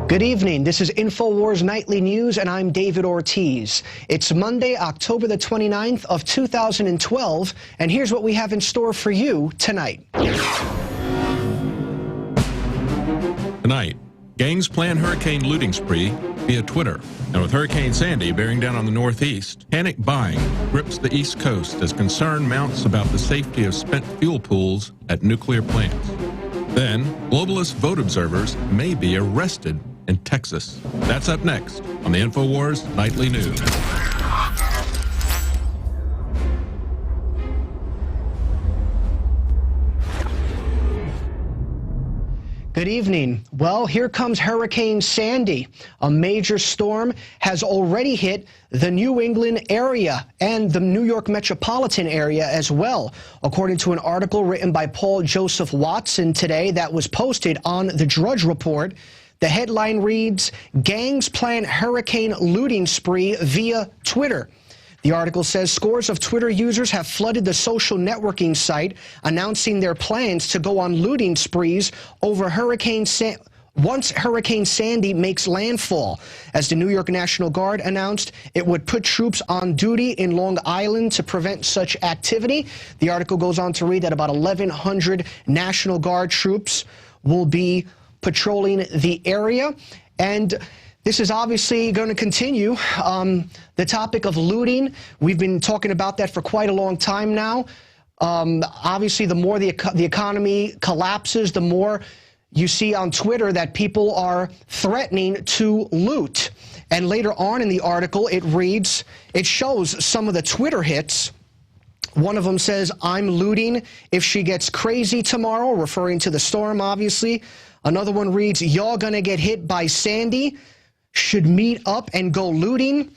Good evening. This is INFOWARS Nightly News, and I'm David Ortiz. It's Monday, October the 29th of 2012, and here's what we have in store for you tonight. Tonight, gangs plan hurricane looting spree via Twitter. And with Hurricane Sandy bearing down on the Northeast, panic buying grips the East Coast as concern mounts about the safety of spent fuel pools at nuclear plants. Then, globalist vote observers may be arrested in Texas. That's up next on the INFOWARS Nightly News. Good evening. Well, here comes Hurricane Sandy. A major storm has already hit the New England area and the New York metropolitan area as well, according to an article written by Paul Joseph Watson today that was posted on the Drudge Report. The headline reads, "Gangs plan hurricane looting spree via Twitter." The article says scores of Twitter users have flooded the social networking site, announcing their plans to go on looting sprees over once Hurricane Sandy makes landfall. As the New York National Guard announced it would put troops on duty in Long Island to prevent such activity. The article goes on to read that about 1,100 National Guard troops will be patrolling the area, and this is obviously going to continue. The topic of looting, we've been talking about that for quite a long time now. Obviously, the more the economy collapses, the more you see on Twitter that people are threatening to loot. And later on in the article, it shows some of the Twitter hits. One of them says, "I'm looting if she gets crazy tomorrow," referring to the storm, obviously. Another one reads, "Y'all gonna get hit by Sandy. Should meet up and go looting.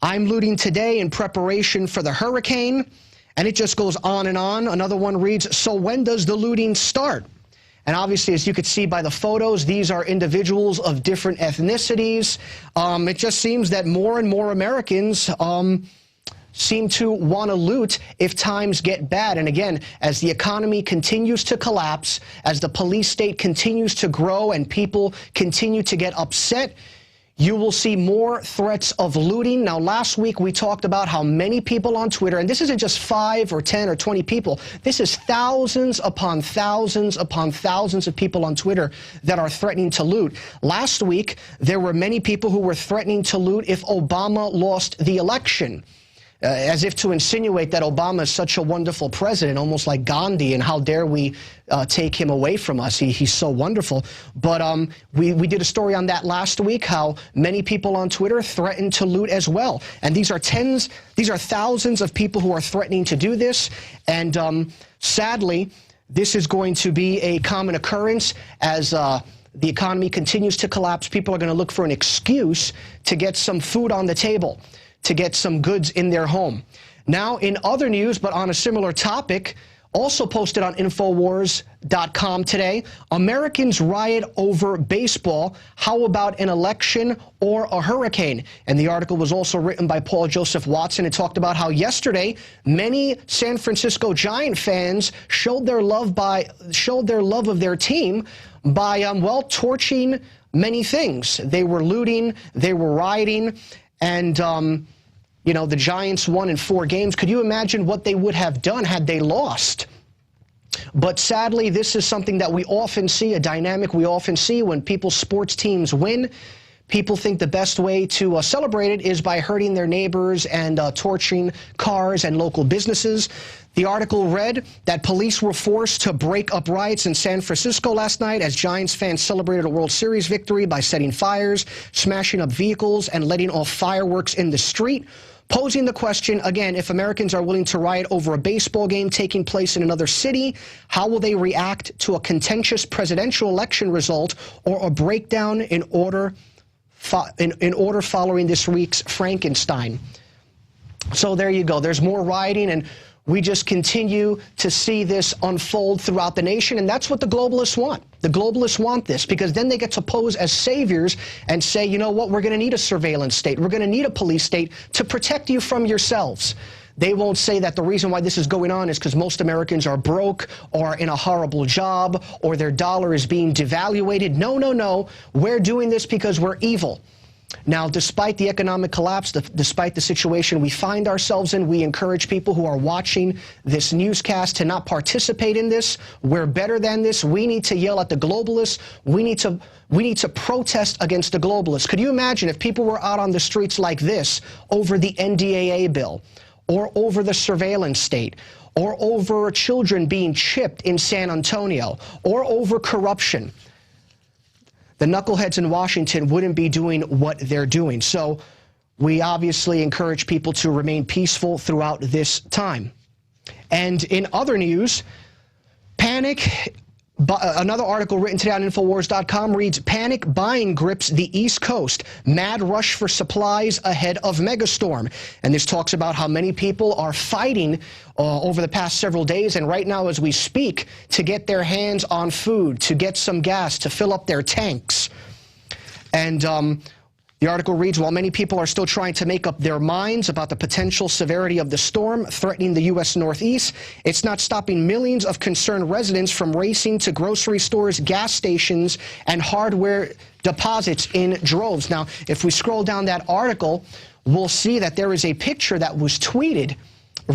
I'm looting today in preparation for the hurricane." And it just goes on and on. Another one reads, "So when does the looting start?" And obviously, as you could see by the photos, these are individuals of different ethnicities. It just seems that more and more Americans seem to want to loot if times get bad. And again, as the economy continues to collapse, as the police state continues to grow and people continue to get upset, you will see more threats of looting. Now, last week we talked about how many people on Twitter, and this isn't just 5 or 10 or 20 people, this is thousands upon thousands upon thousands of people on Twitter that are threatening to loot. Last week, there were many people who were threatening to loot if Obama lost the election. As if to insinuate that Obama is such a wonderful president, almost like Gandhi, and how dare we take him away from us. He's so wonderful. But we did a story on that last week, how many people on Twitter threatened to loot as well. And these are thousands of people who are threatening to do this. And sadly, this is going to be a common occurrence as the economy continues to collapse. People are going to look for an excuse to get some food on the table, to get some goods in their home. Now, in other news, but on a similar topic, also posted on INFOWARS.com today, Americans riot over baseball. How about an election or a hurricane? And the article was also written by Paul Joseph Watson. It talked about how yesterday many San Francisco Giant fans showed their love of their team by, well, torching many things. They were looting, they were rioting, and you know, the Giants won in 4 games. Could you imagine what they would have done had they lost? But sadly, this is something that we often see, a dynamic we often see when people's sports teams win. People think the best way to celebrate it is by hurting their neighbors and torching cars and local businesses. The article read that police were forced to break up riots in San Francisco last night as Giants fans celebrated a World Series victory by setting fires, smashing up vehicles, and letting off fireworks in the street, posing the question, again, if Americans are willing to riot over a baseball game taking place in another city, how will they react to a contentious presidential election result or a breakdown in order following this week's Frankenstein? So there you go. There's more rioting, and we just continue to see this unfold throughout the nation, and that's what the globalists want. The globalists want this because then they get to pose as saviors and say, you know what, we're going to need a surveillance state. We're going to need a police state to protect you from yourselves. They won't say that the reason why this is going on is because most Americans are broke or in a horrible job or their dollar is being devaluated. No, no, no. We're doing this because we're evil. Now, despite the economic collapse, despite the situation we find ourselves in, we encourage people who are watching this newscast to not participate in this. We're better than this. We need to yell at the globalists. We need to protest against the globalists. Could you imagine if people were out on the streets like this over the NDAA bill, or over the surveillance state, or over children being chipped in San Antonio, or over corruption? The knuckleheads in Washington wouldn't be doing what they're doing. So we obviously encourage people to remain peaceful throughout this time. And in other news, panic. Another article written today on INFOWARS.com reads, panic buying grips the East Coast. Mad rush for supplies ahead of megastorm. And this talks about how many people are fighting over the past several days and right now as we speak to get their hands on food, to get some gas, to fill up their tanks. And the article reads, while many people are still trying to make up their minds about the potential severity of the storm threatening the U.S. Northeast, it's not stopping millions of concerned residents from racing to grocery stores, gas stations, and hardware deposits in droves. Now, if we scroll down that article, we'll see that there is a picture that was tweeted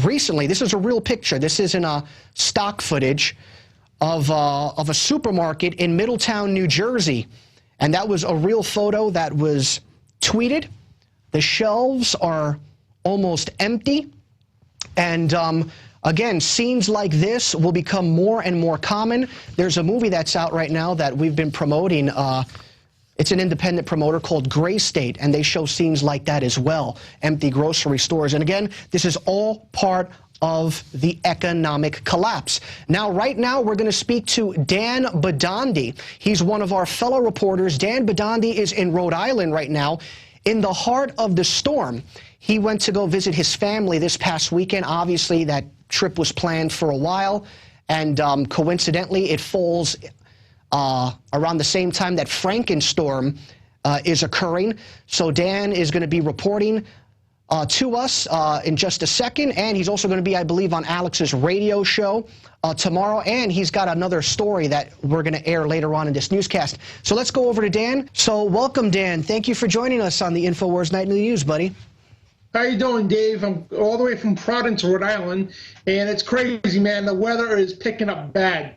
recently. This is a real picture. This isn't a stock footage of a supermarket in Middletown, New Jersey. And that was a real photo that was tweeted. The shelves are almost empty. And again, scenes like this will become more and more common. There's a movie that's out right now that we've been promoting. It's an independent promoter called Gray State, and they show scenes like that as well, empty grocery stores. And again, this is all part of the economic collapse. Now, right now, we're going to speak to Dan Badandi. He's one of our fellow reporters. Dan Badandi is in Rhode Island right now, in the heart of the storm. He went to go visit his family this past weekend. Obviously, that trip was planned for a while, and coincidentally, it falls around the same time that Frankenstorm is occurring. So Dan is going to be reporting to us in just a second, and he's also going to be, I believe, on Alex's radio show tomorrow, and he's got another story that we're going to air later on in this newscast. So let's go over to Dan. So welcome, Dan. Thank you for joining us on the INFOWARS Nightly News, buddy. How you doing, Dave? I'm all the way from Providence, Rhode Island, and it's crazy, man. The weather is picking up bad.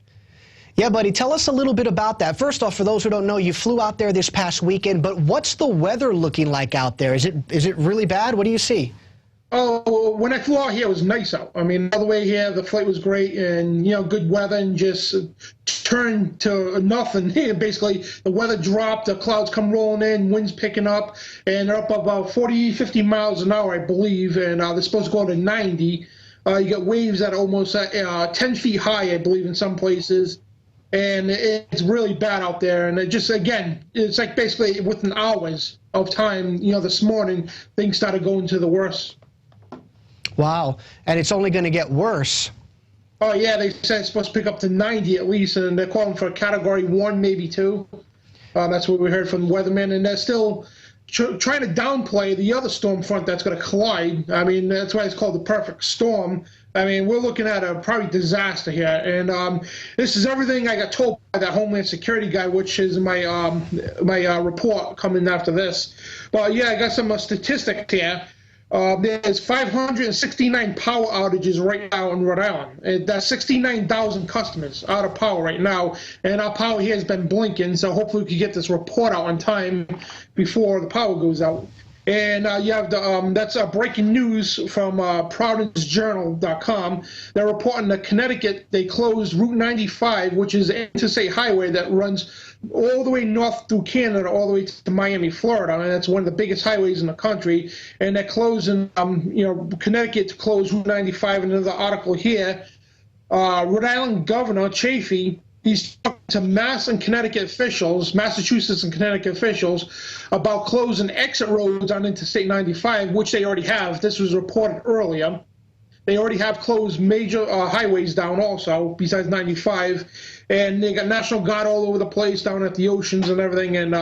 Yeah, buddy, tell us a little bit about that. First off, for those who don't know, you flew out there this past weekend, but what's the weather looking like out there? Is it really bad? What do you see? Oh, when I flew out here, it was nice out. I mean, all the way here, the flight was great, and, you know, good weather, and just turned to nothing. Basically, the weather dropped, the clouds come rolling in, winds picking up, and they're up about 40, 50 miles an hour, I believe, and they're supposed to go to 90. You got waves that are almost 10 feet high, I believe, in some places. And it's really bad out there. And it just, again, it's like basically within hours of time, you know, this morning, things started going to the worse. Wow. And it's only going to get worse. Oh, yeah, they said it's supposed to pick up to 90 at least, and they're calling for a Category 1, maybe 2. That's what we heard from the weathermen. And they're still trying to downplay the other storm front that's going to collide. I mean, that's why it's called the perfect storm. I mean, we're looking at a probably disaster here, and this is everything I got told by that Homeland Security guy, which is my report coming after this. But yeah, I got some statistics here. There's 569 power outages right now in Rhode Island. That's 69,000 customers out of power right now, and our power here has been blinking. So hopefully we can get this report out on time before the power goes out. And you have the that's breaking news from ProvidenceJournal.com. They're reporting that Connecticut, they closed Route 95, which is an interstate highway that runs all the way north through Canada, all the way to Miami, Florida, and that's one of the biggest highways in the country. And they're closing, you know, Connecticut to close Route 95. Another article here, Rhode Island Governor Chafee, he's talking to Massachusetts and Connecticut officials about closing exit roads on Interstate 95, which they already have. This was reported earlier. They already have closed major highways down also, besides 95. And they got National Guard all over the place down at the oceans and everything. And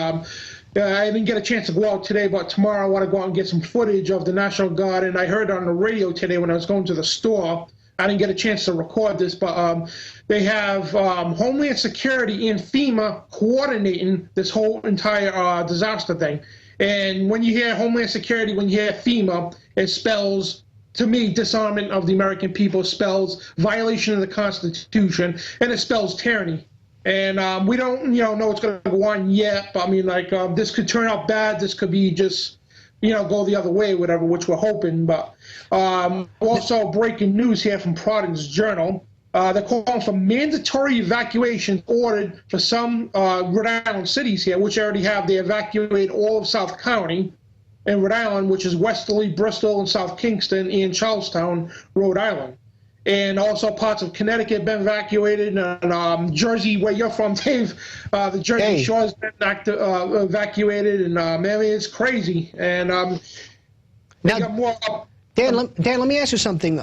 I didn't get a chance to go out today, but tomorrow I want to go out and get some footage of the National Guard. And I heard on the radio today when I was going to the store, I didn't get a chance to record this, but they have Homeland Security and FEMA coordinating this whole entire disaster thing. And when you hear Homeland Security, when you hear FEMA, it spells, to me, disarmament of the American people, spells violation of the Constitution, and it spells tyranny. And we don't, know what's going to go on yet. But I mean, like, this could turn out bad. This could be just, go the other way, whatever, which we're hoping. But also breaking news here from Providence Journal. They're calling for mandatory evacuation ordered for some Rhode Island cities here, which already have. They evacuate all of South County in Rhode Island, which is Westerly, Bristol, and South Kingston, and Charlestown, Rhode Island. And also parts of Connecticut have been evacuated, and Jersey, where you're from, Dave, the Jersey Shore has been evacuated, and man, it's crazy. And now, Dan, let me ask you something.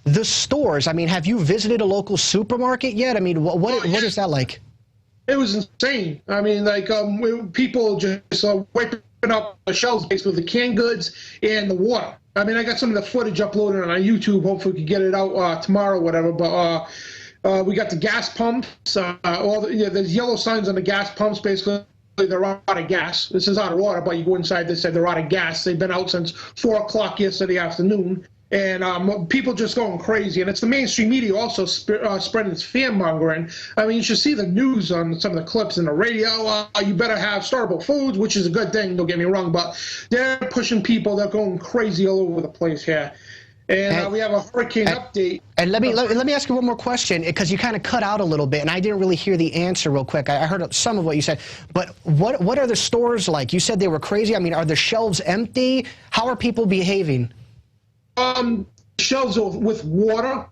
The stores, I mean, have you visited a local supermarket yet? I mean, what is that like? It was insane. I mean, like, people just wiping up the shelves basically with the canned goods and the water. I mean, I got some of the footage uploaded on YouTube. Hopefully we can get it out tomorrow or whatever. But we got the gas pumps. There's yellow signs on the gas pumps. Basically, they're out of gas. This is out of water, but you go inside, they said they're out of gas. They've been out since 4 o'clock yesterday afternoon. And people just going crazy. And it's the mainstream media also spreading this fear-mongering. I mean, you should see the news on some of the clips in the radio. You better have storable foods, which is a good thing, don't get me wrong. But they're pushing people. They're going crazy all over the place here. And we have a hurricane update. And let me ask you one more question, because you kind of cut out a little bit, and I didn't really hear the answer real quick. I heard some of what you said. But what are the stores like? You said they were crazy. I mean, are the shelves empty? How are people behaving? Shelves with water,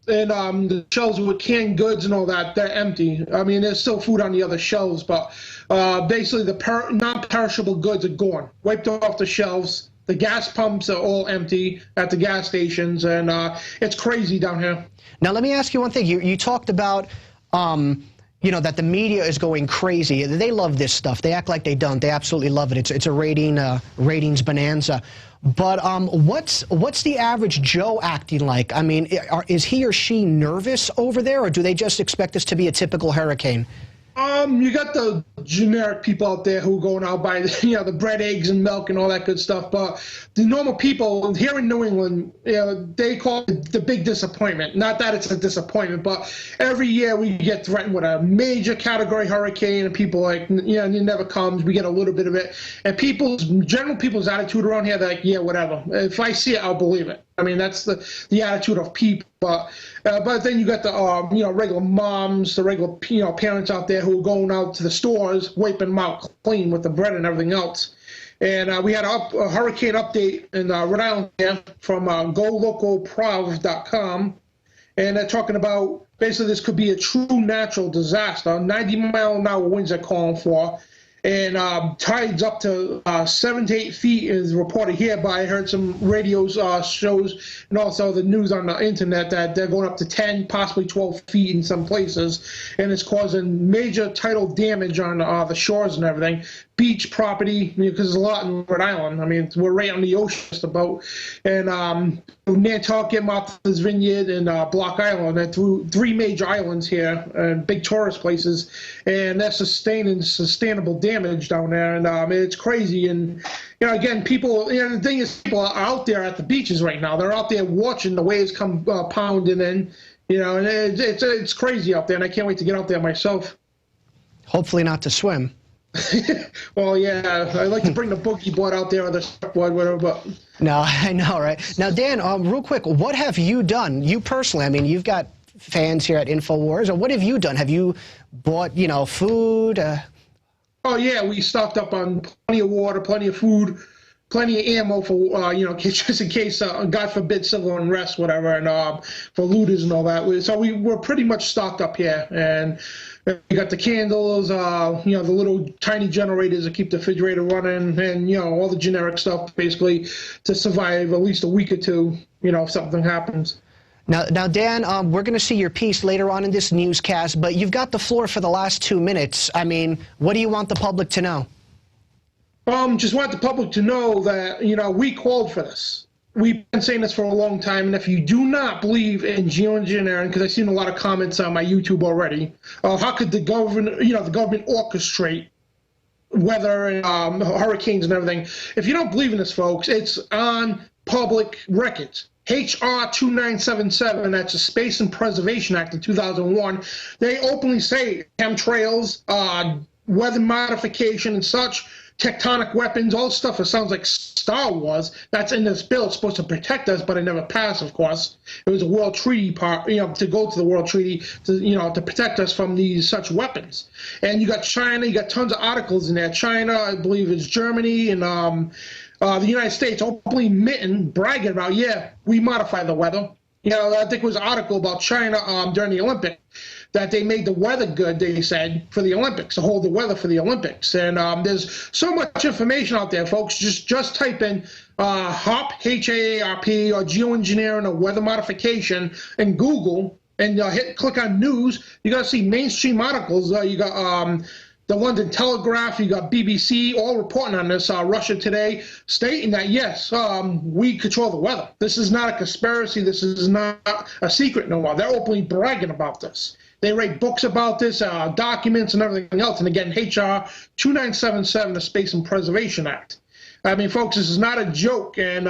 and the shelves with canned goods and all that, they're empty. I mean, there's still food on the other shelves, but basically the non-perishable goods are gone, wiped off the shelves. The gas pumps are all empty at the gas stations, and it's crazy down here. Now, let me ask you one thing. You talked about that the media is going crazy. They love this stuff. They act like they don't. They absolutely love it. It's a ratings bonanza. But what's the average Joe acting like? I mean, is he or she nervous over there, or do they just expect this to be a typical hurricane? You got the generic people out there who are going out by the bread, eggs, and milk and all that good stuff. But the normal people here in New England, they call it the big disappointment. Not that it's a disappointment, but every year we get threatened with a major category hurricane, and people like, it never comes. We get a little bit of it, and general people's attitude around here, they're like, yeah, whatever. If I see it, I'll believe it. I mean, that's the attitude of people. But then you got the regular moms, the regular parents out there who are going out to the stores, wiping them out clean with the bread and everything else. And we had a hurricane update in Rhode Island here from golocalprov.com, and they're talking about basically this could be a true natural disaster. 90-mile-an-hour winds they're calling for. And tides up to 7 to 8 feet is reported here, but I heard some radio shows and also the news on the internet that they're going up to 10, possibly 12 feet in some places, and it's causing major tidal damage on the shores and everything. Beach property, because there's a lot in Rhode Island. I mean, we're right on the ocean just about. And Nantucket, Martha's Vineyard, and Block Island. And through 3 major islands here, big tourist places, and that's sustainable damage down there. And it's crazy. And again, people. The thing is, people are out there at the beaches right now. They're out there watching the waves come pounding in. And it's crazy out there. And I can't wait to get out there myself. Hopefully, not to swim. Well, yeah, I like to bring the boogie board out there or the surfboard, whatever. But no, I know, right? Now, Dan, real quick, what have you done? You personally, I mean, you've got fans here at INFOWARS. What have you done? Have you bought, food? Oh yeah, we stocked up on plenty of water, plenty of food, plenty of ammo for just in case, God forbid, civil unrest, whatever, and for looters and all that. So we're pretty much stocked up here, and we got the candles, the little tiny generators that keep the refrigerator running, and all the generic stuff basically to survive at least a week or two, if something happens. Now, Dan, we're going to see your piece later on in this newscast, but you've got the floor for the last 2 minutes. I mean, what do you want the public to know? Just want the public to know that, we called for this. We've been saying this for a long time, and if you do not believe in geoengineering, because I've seen a lot of comments on my YouTube already, how could the government, the government orchestrate weather and hurricanes and everything? If you don't believe in this, folks, it's on public records. HR 2977, that's the Space and Preservation Act of 2001. They openly say chemtrails, weather modification and such, tectonic weapons, all stuff that sounds like Star Wars. That's in this bill. It's supposed to protect us, but it never passed, of course. It was a world treaty part, to go to the world treaty to protect us from these such weapons. And you got China, you got tons of articles in there. China, I believe it's Germany, and the United States openly bragging about, yeah, we modify the weather. I think it was an article about China during the Olympics, that they made the weather good, they said, for the Olympics, to hold the weather for the Olympics. And there's so much information out there, folks. Just type in HAARP, H-A-A-R-P, or geoengineering or weather modification in Google, and click on news. You're going to see mainstream articles. You got the London Telegraph, you got BBC, all reporting on this, Russia Today, stating that, yes, we control the weather. This is not a conspiracy. This is not a secret no more. They're openly bragging about this. They write books about this, documents and everything else. And again, HR 2977, the Space and Preservation Act. I mean, folks, this is not a joke, and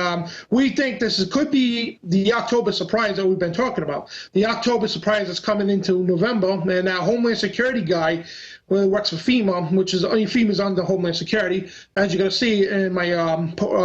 we think could be the October surprise that we've been talking about. The October surprise is coming into November, and our Homeland Security guy, who works for FEMA, FEMA's under Homeland Security, as you're going to see in my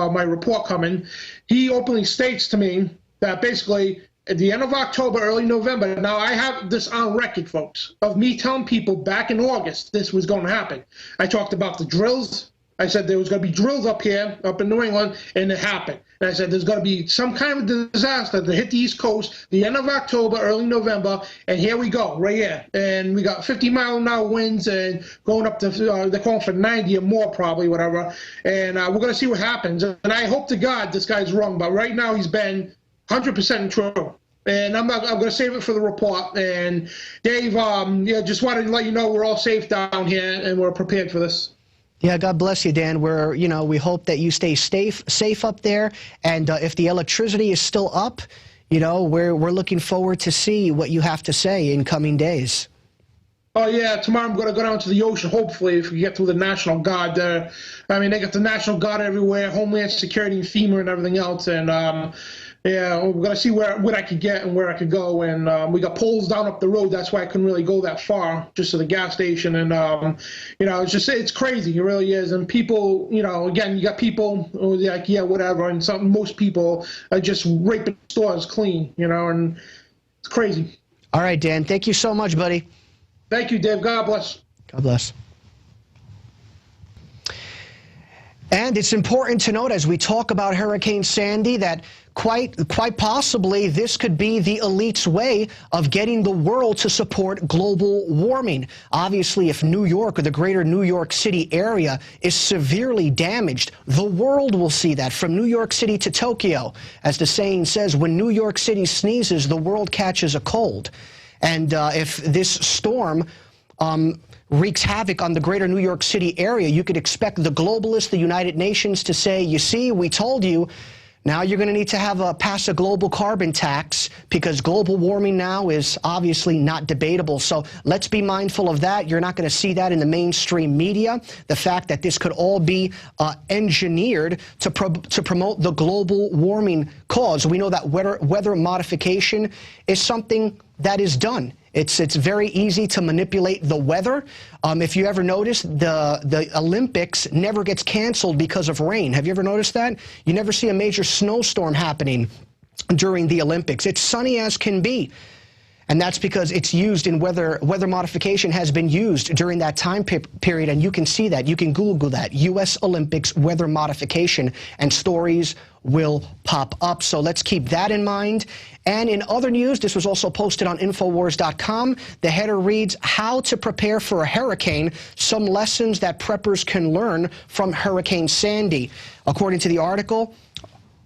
my report coming, he openly states to me that basically at the end of October, early November, now I have this on record, folks, of me telling people back in August this was going to happen. I talked about the drills. I said there was going to be drills up here, up in New England, and it happened. And I said there's going to be some kind of disaster to hit the East Coast the end of October, early November, and here we go, right here. And we got 50-mile-an-hour winds and going up to, they're calling for 90 or more probably, whatever. And we're going to see what happens. And I hope to God this guy's wrong, but right now he's been 100% true. And I'm going to save it for the report. And Dave, just wanted to let you know we're all safe down here and we're prepared for this. Yeah, God bless you, Dan. We hope that you stay safe up there. And if the electricity is still up, we're looking forward to see what you have to say in coming days. Oh, yeah, tomorrow I'm going to go down to the ocean, hopefully, if we get through the National Guard there. I mean, they got the National Guard everywhere, Homeland Security and FEMA and everything else. And, yeah, we're going to see what I could get and where I could go. And we got poles down up the road. That's why I couldn't really go that far, just to the gas station. And, it's crazy. It really is. And people, again, you got people who are like, yeah, whatever. And most people are just raping stores clean, and it's crazy. All right, Dan. Thank you so much, buddy. Thank you, Dave. God bless. God bless. And it's important to note as we talk about Hurricane Sandy that quite possibly this could be the elite's way of getting the world to support global warming. Obviously, if New York or the greater New York City area is severely damaged, the world will see that, from New York City to Tokyo. As the saying says, when New York City sneezes, the world catches a cold. And if this storm wreaks havoc on the greater New York City area, you could expect the globalists, the United Nations, to say, you see, we told you. Now you're going to need to pass a global carbon tax, because global warming now is obviously not debatable. So let's be mindful of that. You're not going to see that in the mainstream media. The fact that this could all be engineered to promote the global warming cause. We know that weather modification is something that is done. It's very easy to manipulate the weather. If you ever notice, the Olympics never gets canceled because of rain. Have you ever noticed that? You never see a major snowstorm happening during the Olympics. It's sunny as can be. And that's because it's used in weather modification has been used during that time period, and you can see that. You can Google that, U.S. Olympics weather modification, and stories will pop up. So let's keep that in mind. And in other news, this was also posted on INFOWARS.com. The header reads, How to Prepare for a Hurricane, Some Lessons That Preppers Can Learn from Hurricane Sandy. According to the article,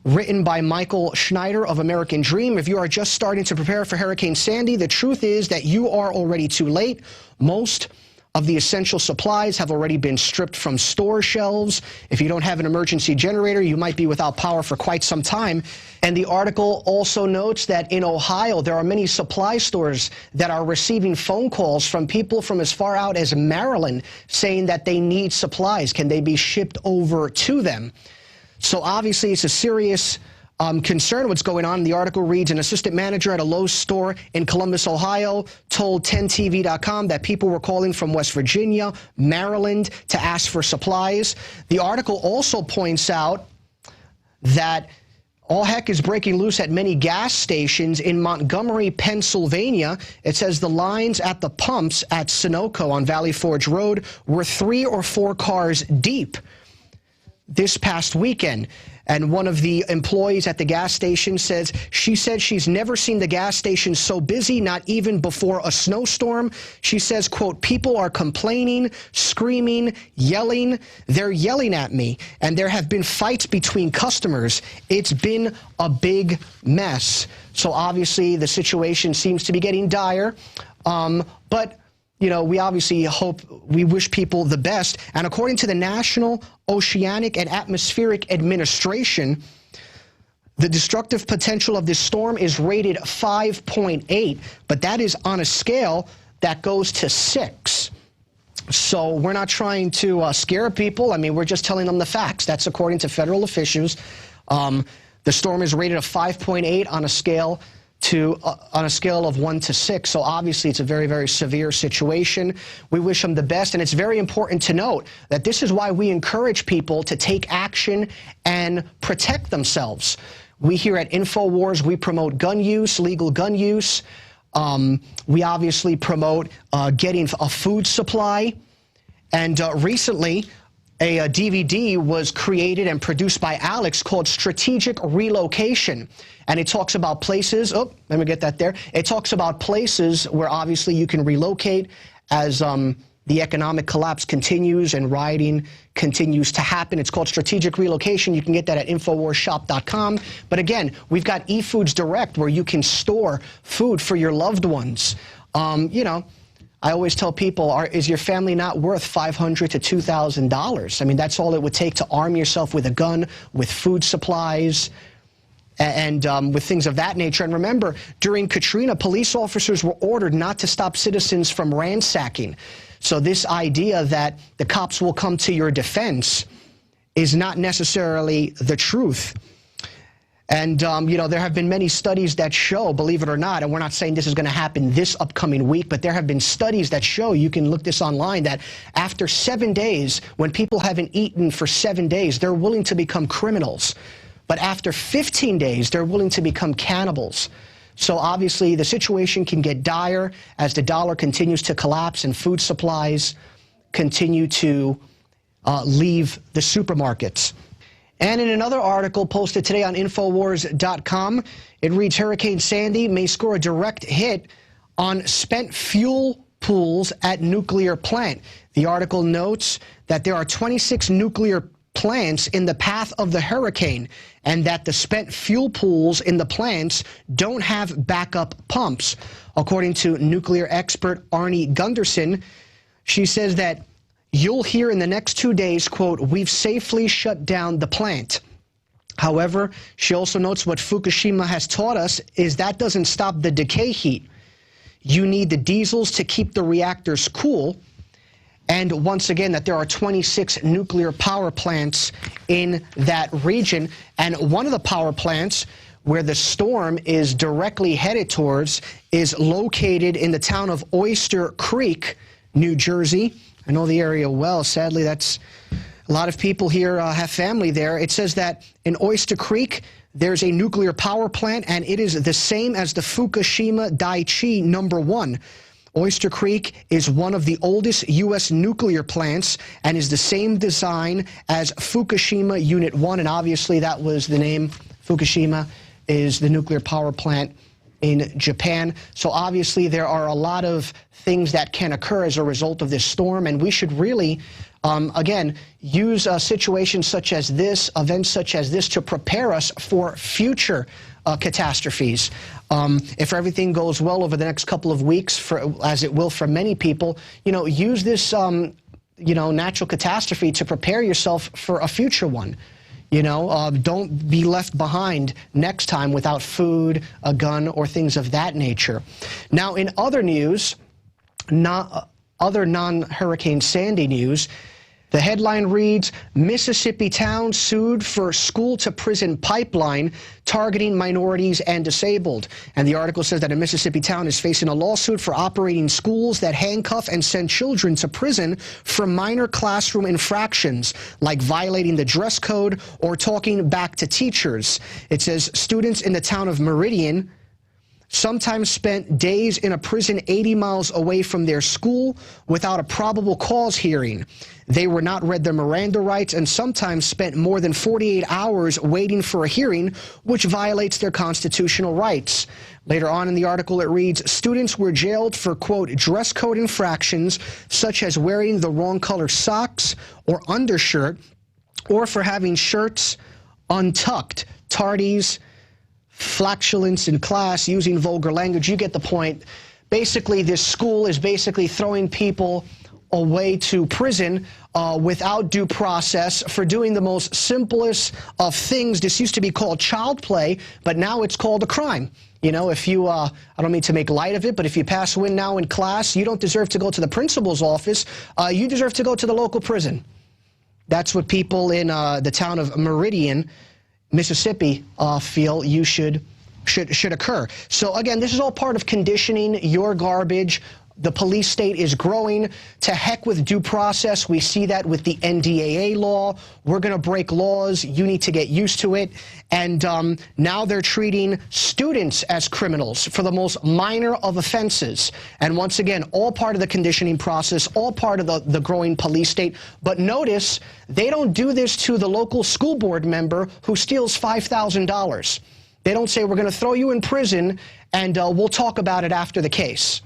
written by Michael Schneider of American Dream, if you are just starting to prepare for Hurricane Sandy, the truth is that you are already too late. Most of the essential supplies have already been stripped from store shelves. If you don't have an emergency generator, you might be without power for quite some time. And the article also notes that in Ohio, there are many supply stores that are receiving phone calls from people from as far out as Maryland saying that they need supplies. Can they be shipped over to them? So obviously it's a serious concern what's going on. The article reads, an assistant manager at a Lowe's store in Columbus, Ohio, told 10TV.com that people were calling from West Virginia, Maryland to ask for supplies. The article also points out that all heck is breaking loose at many gas stations in Montgomery, Pennsylvania. It says the lines at the pumps at Sunoco on Valley Forge Road were 3 or 4 cars deep this past weekend. And one of the employees at the gas station says she said she's never seen the gas station so busy, not even before a snowstorm. She says, quote, people are complaining, screaming, yelling. They're yelling at me. And there have been fights between customers. It's been a big mess. So obviously the situation seems to be getting dire. But you know, we obviously we wish people the best. And according to the National Oceanic and Atmospheric Administration, the destructive potential of this storm is rated 5.8, but that is on a scale that goes to 6. So we're not trying to scare people. I mean, we're just telling them the facts. That's according to federal officials. The storm is rated a 5.8 on a scale of 1 to 6. So obviously it's a very, very severe situation. We wish them the best. And it's very important to note that this is why we encourage people to take action and protect themselves. We here at INFOWARS, we promote gun use, legal gun use. We obviously promote getting a food supply. And recently, a DVD was created and produced by Alex called Strategic Relocation. And it talks about places, oh, let me get that there. It talks about places where obviously you can relocate as the economic collapse continues and rioting continues to happen. It's called Strategic Relocation. You can get that at InfoWarsShop.com. But again, we've got eFoods Direct where you can store food for your loved ones. You know, I always tell people, is your family not worth $500 to $2,000? I mean, that's all it would take to arm yourself with a gun, with food supplies, and with things of that nature. And remember, during Katrina, police officers were ordered not to stop citizens from ransacking. So this idea that the cops will come to your defense is not necessarily the truth. And, you know, there have been many studies that show, believe it or not, and we're not saying this is going to happen this upcoming week, but there have been studies that show, you can look this online, that after 7 days, when people haven't eaten for 7 days, they're willing to become criminals. But after 15 days, they're willing to become cannibals. So obviously the situation can get dire as the dollar continues to collapse and food supplies continue to leave the supermarkets. And in another article posted today on InfoWars.com, it reads, Hurricane Sandy may score a direct hit on spent fuel pools at nuclear plant. The article notes that there are 26 nuclear plants in the path of the hurricane and that the spent fuel pools in the plants don't have backup pumps. According to nuclear expert Arnie Gunderson, she says that you'll hear in the next 2 days, quote, we've safely shut down the plant. However, she also notes what Fukushima has taught us is that doesn't stop the decay heat. You need the diesels to keep the reactors cool. And once again, that there are 26 nuclear power plants in that region. And one of the power plants where the storm is directly headed towards is located in the town of Oyster Creek, New Jersey. I know the area well. Sadly, that's a lot of people here have family there. It says that in Oyster Creek, there's a nuclear power plant, and it is the same as the Fukushima Daiichi #1. Oyster Creek is one of the oldest U.S. nuclear plants and is the same design as Fukushima Unit 1, and obviously that was the name. Fukushima is the nuclear power plant in Japan. So obviously there are a lot of things that can occur as a result of this storm, and we should really Again, use situations such as this, events such as this, to prepare us for future catastrophes. If everything goes well over the next couple of weeks, as it will for many people, use this natural catastrophe to prepare yourself for a future one. Don't be left behind next time without food, a gun, or things of that nature. Now, in other news, other non-Hurricane Sandy news, the headline reads, Mississippi town sued for school-to-prison pipeline targeting minorities and disabled. And the article says that a Mississippi town is facing a lawsuit for operating schools that handcuff and send children to prison for minor classroom infractions, like violating the dress code or talking back to teachers. It says students in the town of Meridian sometimes spent days in a prison 80 miles away from their school without a probable cause hearing. They were not read their Miranda rights and sometimes spent more than 48 hours waiting for a hearing, which violates their constitutional rights. Later on in the article, it reads, students were jailed for, quote, dress code infractions, such as wearing the wrong color socks or undershirt, or for having shirts untucked, tardies, flatulence in class, using vulgar language. You get the point. Basically, this school is basically throwing people away to prison without due process for doing the most simplest of things. This used to be called child play, but now it's called a crime. If you, I don't mean to make light of it, but if you pass wind now in class, you don't deserve to go to the principal's office. You deserve to go to the local prison. That's what people in the town of Meridian, Mississippi, feel should occur. So again, this is all part of conditioning your garbage. The police state is growing. To heck with due process. We see that with the NDAA law. We're going to break laws. You need to get used to it. And now they're treating students as criminals for the most minor of offenses. And once again, all part of the conditioning process, all part of the growing police state. But notice, they don't do this to the local school board member who steals $5,000. They don't say, we're going to throw you in prison and we'll talk about it after the case.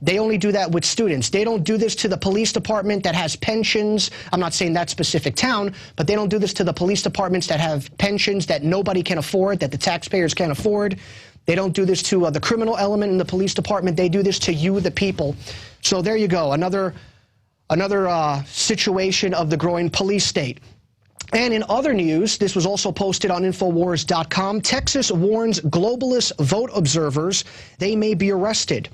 They only do that with students. They don't do this to the police department that has pensions. I'm not saying that specific town, but they don't do this to the police departments that have pensions that nobody can afford, that the taxpayers can't afford. They don't do this to the criminal element in the police department. They do this to you, the people. So there you go, another situation of the growing police state. And in other news, this was also posted on INFOWARS.com, Texas warns globalist vote observers they may be arrested.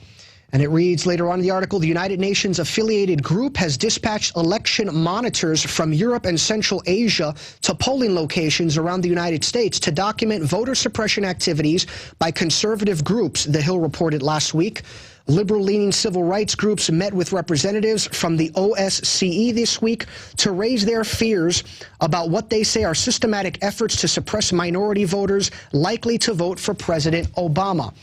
And it reads later on in the article, the United Nations affiliated group has dispatched election monitors from Europe and Central Asia to polling locations around the United States to document voter suppression activities by conservative groups, The Hill reported last week. Liberal-leaning civil rights groups met with representatives from the OSCE this week to raise their fears about what they say are systematic efforts to suppress minority voters likely to vote for President Obama.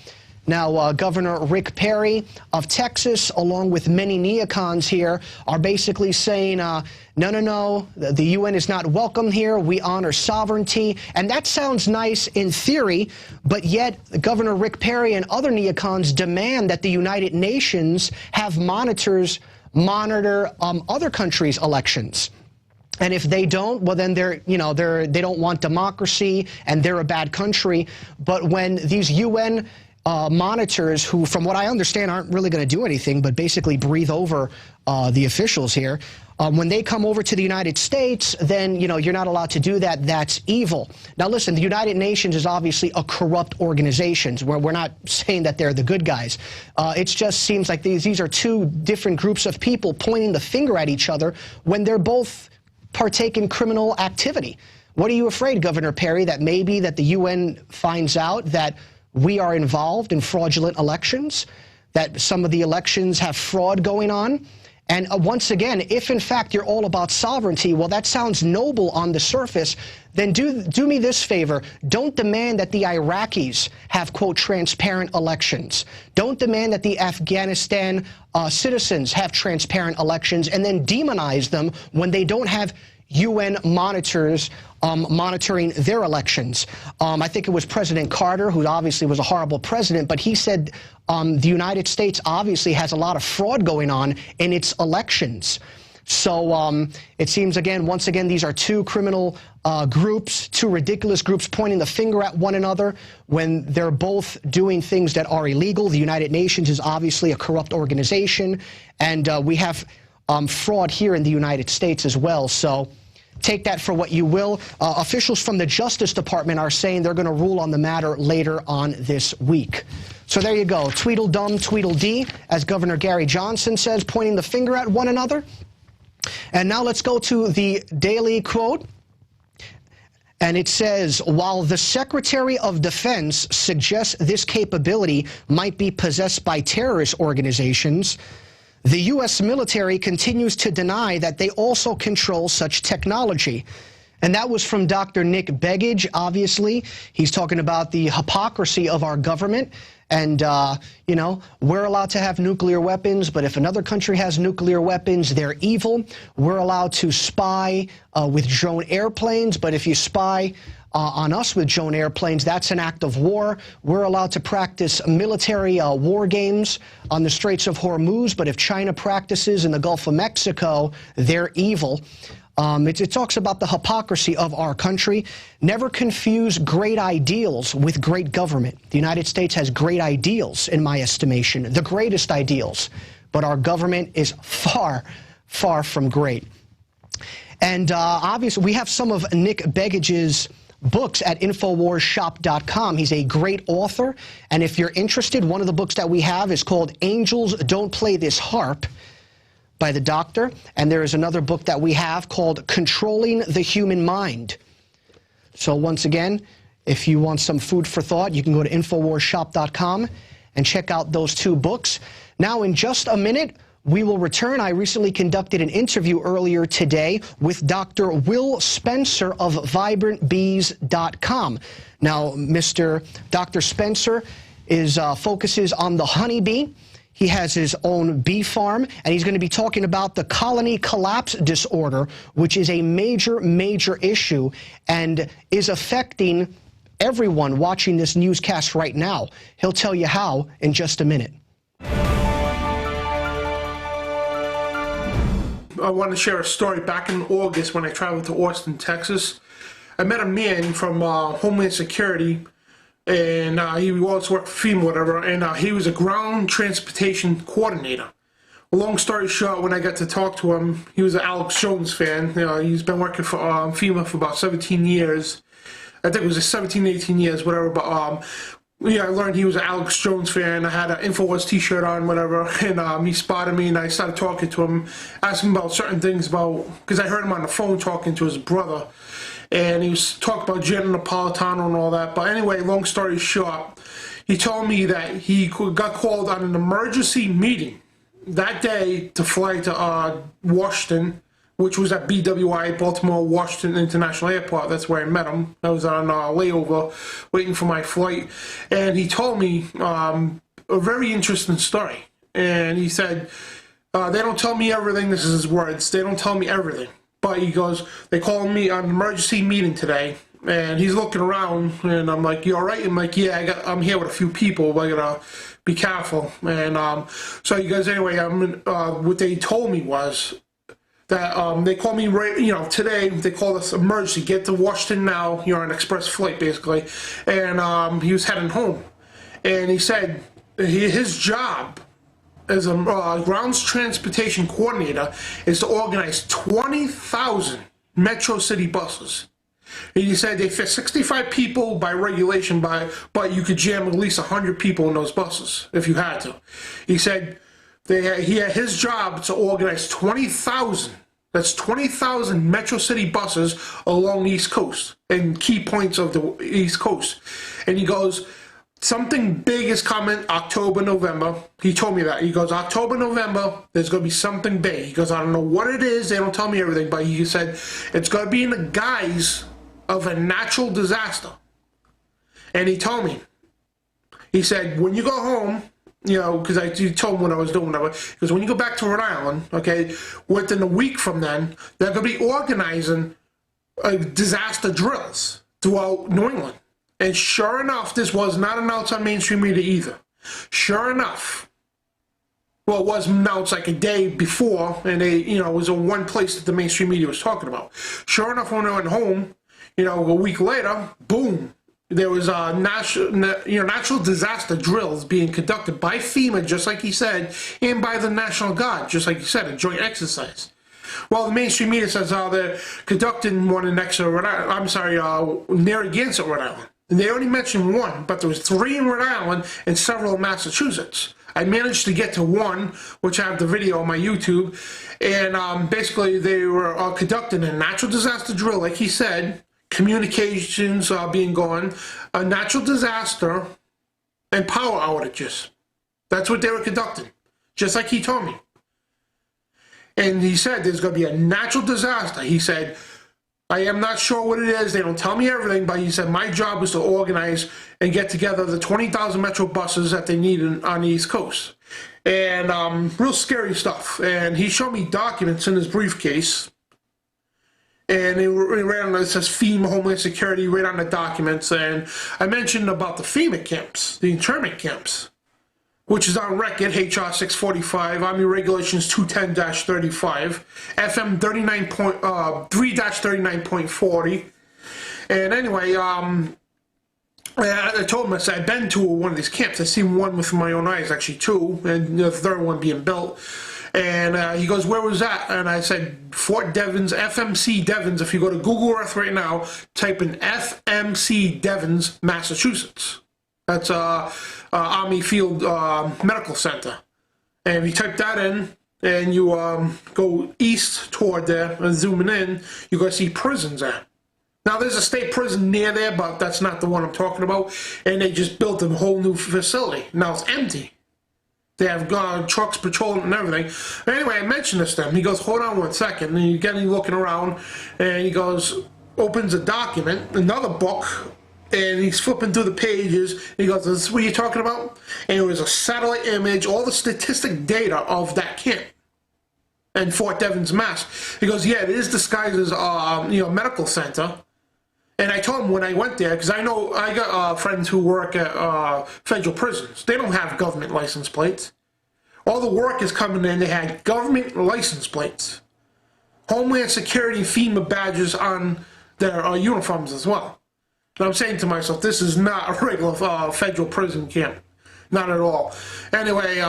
Now, Governor Rick Perry of Texas, along with many neocons here, are basically saying, no, the UN is not welcome here. We honor sovereignty. And that sounds nice in theory, but yet Governor Rick Perry and other neocons demand that the United Nations have monitors monitor other countries' elections. And if they don't, well, then they don't want democracy and they're a bad country. But when these UN monitors, who, from what I understand, aren't really going to do anything but basically breathe over the officials here, when they come over to the United States, then, you're not allowed to do that. That's evil. Now, listen, the United Nations is obviously a corrupt organization, where we're not saying that they're the good guys. It just seems like these are two different groups of people pointing the finger at each other when they're both partake in criminal activity. What are you afraid, Governor Perry, that maybe that the UN finds out that we are involved in fraudulent elections, that some of the elections have fraud going on? And once again, if in fact you're all about sovereignty, well, that sounds noble on the surface, then do me this favor. Don't demand that the Iraqis have, quote, transparent elections. Don't demand that the Afghanistan citizens have transparent elections and then demonize them when they don't have UN monitors monitoring their elections. I think it was President Carter, who obviously was a horrible president, but he said the United States obviously has a lot of fraud going on in its elections. So it seems, once again, these are two criminal groups, two ridiculous groups pointing the finger at one another when they're both doing things that are illegal. The United Nations is obviously a corrupt organization, and we have fraud here in the United States as well. So take that for what you will. Officials from the Justice Department are saying they're going to rule on the matter later on this week. So there you go. Tweedledum, Tweedledee, as Governor Gary Johnson says, pointing the finger at one another. And now let's go to the daily quote. And it says, while the Secretary of Defense suggests this capability might be possessed by terrorist organizations, the U.S. military continues to deny that they also control such technology. And that was from Dr. Nick Begich, obviously. He's talking about the hypocrisy of our government. And, you know, we're allowed to have nuclear weapons, but if another country has nuclear weapons, they're evil. We're allowed to spy with drone airplanes, but if you spy on us with drone airplanes, that's an act of war. We're allowed to practice military war games on the Straits of Hormuz, but if China practices in the Gulf of Mexico, they're evil. It talks about the hypocrisy of our country. Never confuse great ideals with great government. The United States has great ideals, in my estimation, the greatest ideals. But our government is far, far from great. And obviously, we have some of Nick Begich's books at INFOWARSshop.com. He's a great author. And if you're interested, one of the books that we have is called Angels Don't Play This Harp, by the doctor, and there is another book that we have called Controlling the Human Mind. So once again, if you want some food for thought, you can go to InfoWarsShop.com and check out those two books. Now, in just a minute, we will return. I recently conducted an interview earlier today with Dr. Will Spencer of VibrantBees.com. Now, Dr. Spencer focuses on the honeybee. He has his own bee farm, and he's going to be talking about the colony collapse disorder, which is a major, major issue and is affecting everyone watching this newscast right now. He'll tell you how in just a minute. I want to share a story. Back in August when I traveled to Austin, Texas, I met a man from Homeland Security, and he also worked for FEMA, whatever, and he was a ground transportation coordinator. Long story short, when I got to talk to him, he was an Alex Jones fan. You know, he's been working for FEMA for about 17 years. I think it was 17, 18 years, whatever, but yeah, I learned he was an Alex Jones fan. I had an INFOWARS t-shirt on, whatever, and he spotted me, and I started talking to him, asking about certain things because I heard him on the phone talking to his brother, and he was talking about Gianni Napolitano and all that. But anyway, long story short, he told me that he got called on an emergency meeting that day to fly to Washington, which was at BWI, Baltimore Washington International Airport. That's where I met him. I was on layover waiting for my flight. And he told me a very interesting story. And he said, they don't tell me everything. This is his words. They don't tell me everything. But he goes, they called me on an emergency meeting today. And he's looking around, and I'm like, you all right? I'm like, yeah, I'm here with a few people, but I gotta be careful. And so he goes, anyway, what they told me was that they called me today. They called us emergency. Get to Washington now. You're on an express flight, basically. And he was heading home. And he said his job as a grounds transportation coordinator is to organize 20,000 Metro City buses. And he said they fit 65 people by regulation, but you could jam at least 100 people in those buses if you had to. He said he had his job to organize 20,000. That's 20,000 Metro City buses along the East Coast and key points of the East Coast. And he goes, something big is coming October, November. He told me that. He goes, October, November, there's going to be something big. He goes, I don't know what it is. They don't tell me everything. But he said it's going to be in the guise of a natural disaster. And he told me, he said, when you go home, because I told him what I was doing, whatever. Because when you go back to Rhode Island, okay, within a week from then, they're going to be organizing disaster drills throughout New England. And sure enough, this was not announced on mainstream media either. Sure enough, Well, it was announced like a day before, and it was in one place that the mainstream media was talking about. Sure enough, when I went home, a week later, boom, there was natural disaster drills being conducted by FEMA, just like he said, and by the National Guard, just like he said, a joint exercise. Well, the mainstream media says they're conducting one in Narragansett, Rhode Island. And they only mentioned one, but there was 3 in Rhode Island and several in Massachusetts. I managed to get to one, which I have the video on my YouTube, and basically they were conducting a natural disaster drill, like he said, communications being gone, a natural disaster, and power outages. That's what they were conducting, just like he told me. And he said there's going to be a natural disaster. He said, I am not sure what it is. They don't tell me everything, but he said my job was to organize and get together the 20,000 Metro buses that they need on the East Coast. And real scary stuff. And he showed me documents in his briefcase. And it says FEMA, Homeland Security, right on the documents. And I mentioned about the FEMA camps, the internment camps, which is on record, HR 645, Army Regulations 210-35, FM 3-39.40. And anyway, I told him, I said, I've been to one of these camps. I've seen one with my own eyes, actually 2, and the third one being built. And he goes, where was that? And I said, Fort Devens, FMC Devens. If you go to Google Earth right now, type in FMC Devens, Massachusetts. That's Army Field Medical Center. And if you type that in and you go east toward there and zooming in, you're going to see prisons there. Now, there's a state prison near there, but that's not the one I'm talking about. And they just built a whole new facility. Now it's empty. They have trucks patrolling and everything. Anyway, I mentioned this to him. He goes, hold on one second. And you get him looking around, and he goes, opens a document, another book, and he's flipping through the pages. And he goes, this is what you're talking about? And it was a satellite image, all the statistic data of that camp in Fort Devens, Mass. He goes, yeah, it is disguised as a medical center. And I told him when I went there, because I know I got friends who work at federal prisons. They don't have government license plates. All the workers coming in, they had government license plates. Homeland Security FEMA badges on their uniforms as well. And I'm saying to myself, this is not a regular federal prison camp. Not at all. Anyway,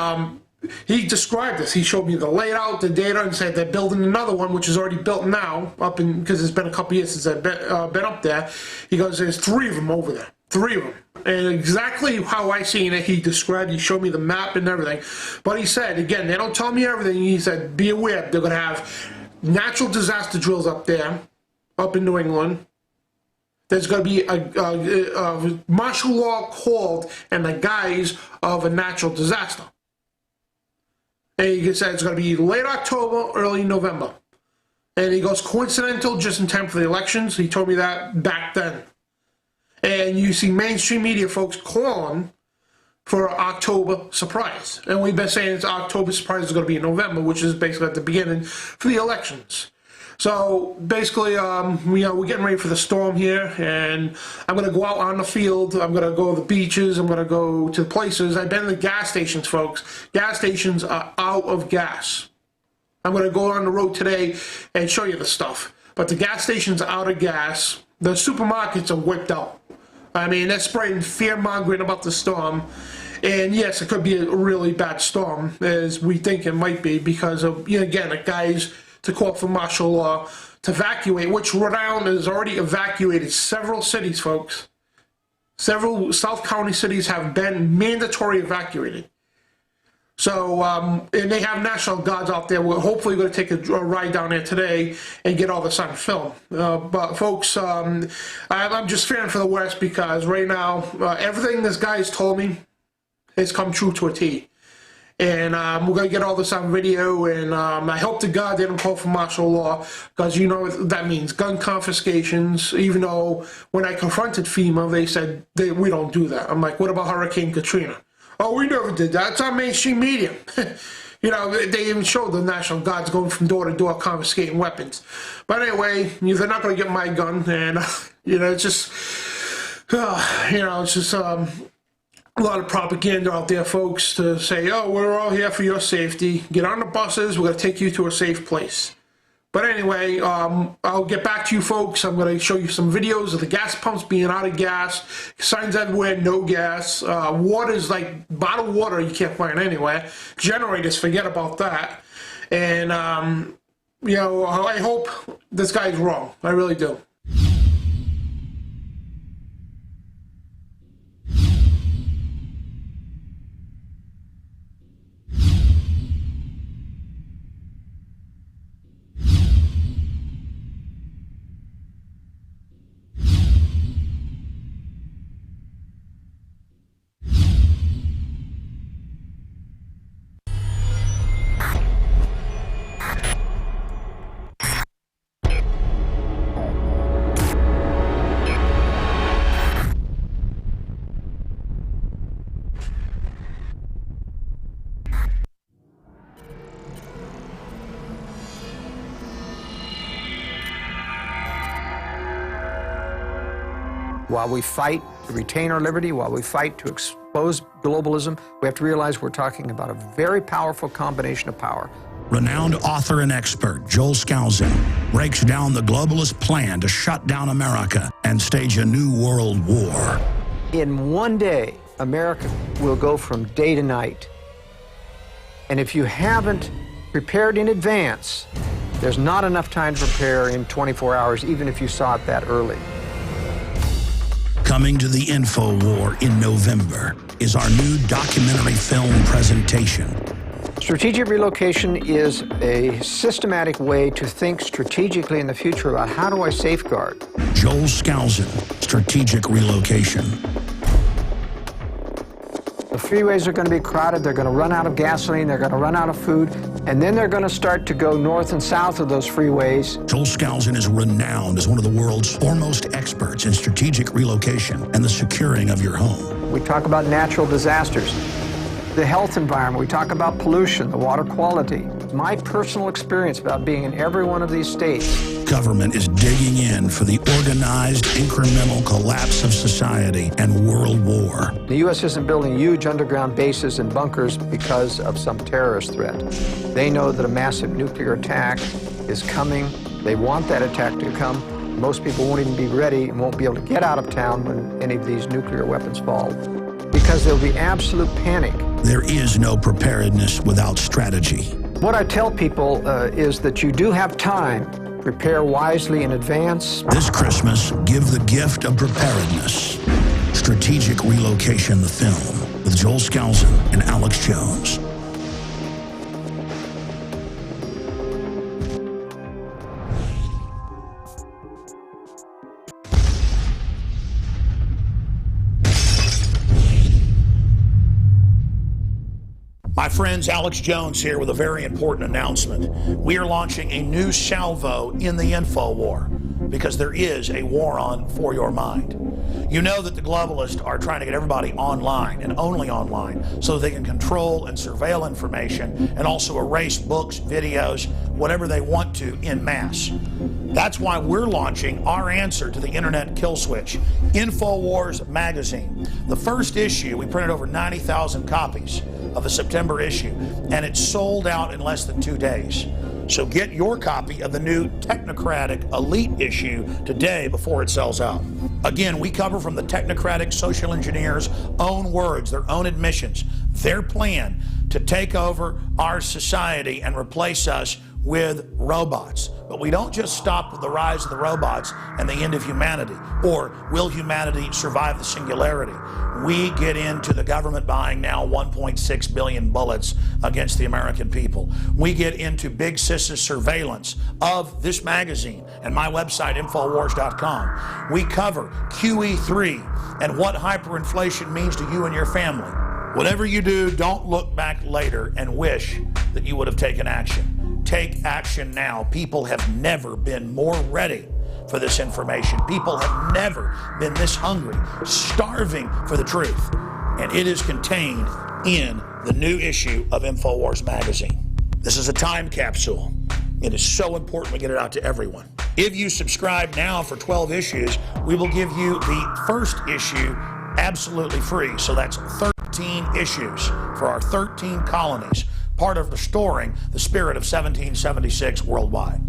he described this. He showed me the layout, the data, and said they're building another one, which is already built now, because it's been a couple years since I've been up there. He goes, there's 3 of them over there. 3 of them. And exactly how I seen it, he described, he showed me the map and everything. But he said, again, they don't tell me everything. He said, be aware, they're going to have natural disaster drills up there, up in New England. There's going to be a martial law called in the guise of a natural disaster. And he said it's going to be late October, early November. And he goes, coincidental, just in time for the elections. He told me that back then. And you see mainstream media folks calling for October surprise. And we've been saying it's October surprise is going to be in November, which is basically at the beginning for the elections. So basically, we're getting ready for the storm here, and I'm going to go out on the field. I'm going to go to the beaches. I'm going to go to places. I've been to the gas stations, folks. Gas stations are out of gas. I'm going to go on the road today and show you the stuff. But the gas stations are out of gas. The supermarkets are whipped out. I mean, they're spreading fear-mongering about the storm. And yes, it could be a really bad storm, as we think it might be, because of, again, the guys to call for martial law to evacuate, which Rhode Island has already evacuated several cities, folks. Several South County cities have been mandatory evacuated. So, and they have National Guards out there. We're hopefully going to take a ride down there today and get all this on film. But folks, I'm just fearing for the worst, because right now, everything this guy has told me has come true to a T. And we're going to get all this on video, and I hope to God they don't call for martial law, because that means gun confiscations, even though when I confronted FEMA, they said we don't do that. I'm like, what about Hurricane Katrina? Oh, we never did that. It's on mainstream media. They even showed the National Guards going from door to door confiscating weapons. But anyway, they're not going to get my gun, and, it's just, it's just, a lot of propaganda out there, folks, to say, oh, we're all here for your safety. Get on the buses. We're going to take you to a safe place. But anyway, I'll get back to you, folks. I'm going to show you some videos of the gas pumps being out of gas. Signs everywhere, no gas. Water's like bottled water you can't find anywhere. Generators, forget about that. And, you know, I hope this guy's wrong. I really do. While we fight to retain our liberty, while we fight to expose globalism, we have to realize we're talking about a very powerful combination of power. Renowned author and expert Joel Skousen breaks down the globalist plan to shut down America and stage a new world war. In one day, America will go from day to night. And if you haven't prepared in advance, there's not enough time to prepare in 24 hours, even if you saw it that early. Coming to the InfoWar in November is our new documentary film presentation. Strategic relocation is a systematic way to think strategically in the future about how do I safeguard. Joel Skousen, Strategic Relocation. The freeways are going to be crowded, they're going to run out of gasoline, they're going to run out of food, and then they're going to start to go north and south of those freeways. Joel Skousen is renowned as one of the world's foremost experts in strategic relocation and the securing of your home. We talk about natural disasters, the health environment, we talk about pollution, the water quality. My personal experience about being in every one of these states. Government is digging in for the organized, incremental collapse of society and world war. The U.S. isn't building huge underground bases and bunkers because of some terrorist threat. They know that a massive nuclear attack is coming. They want that attack to come. Most people won't even be ready and won't be able to get out of town when any of these nuclear weapons fall, because there'll be absolute panic. There is no preparedness without strategy. What I tell people is that you do have time. Prepare wisely in advance. This Christmas, give the gift of preparedness. Strategic Relocation, the film, with Joel Skousen and Alex Jones. My friends, Alex Jones here with a very important announcement. We are launching a new salvo in the InfoWar because there is a war on for your mind. You know that the globalists are trying to get everybody online and only online so they can control and surveil information and also erase books, videos, whatever they want to en masse. That's why we're launching our answer to the internet kill switch, InfoWars magazine. The first issue, we printed over 90,000 copies of the September issue, and it sold out in less than 2 days. So get your copy of the new Technocratic Elite issue today before it sells out. Again, we cover from the Technocratic social engineers' own words, their own admissions, their plan to take over our society and replace us with robots. But we don't just stop with the rise of the robots and the end of humanity, or will humanity survive the singularity? We get into the government buying now 1.6 billion bullets against the American people. We get into big sis's surveillance of this magazine and my website, InfoWars.com. We cover QE3 and what hyperinflation means to you and your family. Whatever you do, don't look back later and wish that you would have taken action. Take action now. People have never been more ready for this information. People have never been this hungry, starving for the truth. And it is contained in the new issue of InfoWars magazine. This is a time capsule. It is so important we get it out to everyone. If you subscribe now for 12 issues, we will give you the first issue absolutely free. So that's 13 issues for our 13 colonies, part of restoring the spirit of 1776 worldwide.